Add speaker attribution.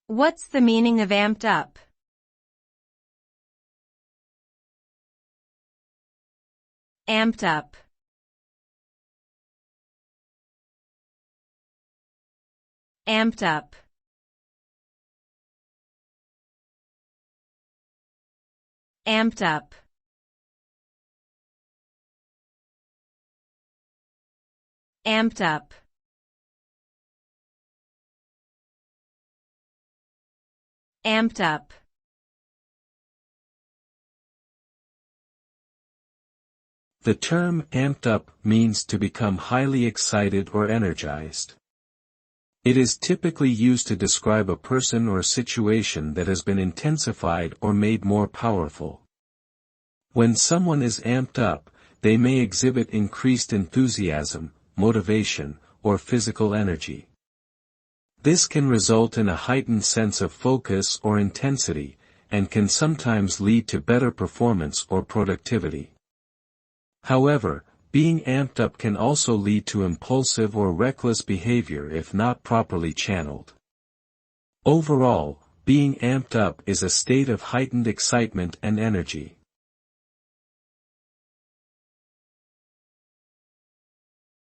Speaker 1: What's the meaning of amped up? Amped up. Amped up. Amped up. Amped up. Amped up.
Speaker 2: The term amped up means to become highly excited or energized. It is typically used to describe a person or situation that has been intensified or made more powerful. When someone is amped up, they may exhibit increased enthusiasm, motivation, or physical energy. This can result in a heightened sense of focus or intensity, and can sometimes lead to better performance or productivity. However, being amped up can also lead to impulsive or reckless behavior if not properly channeled. Overall, being amped up is a state of heightened excitement and energy.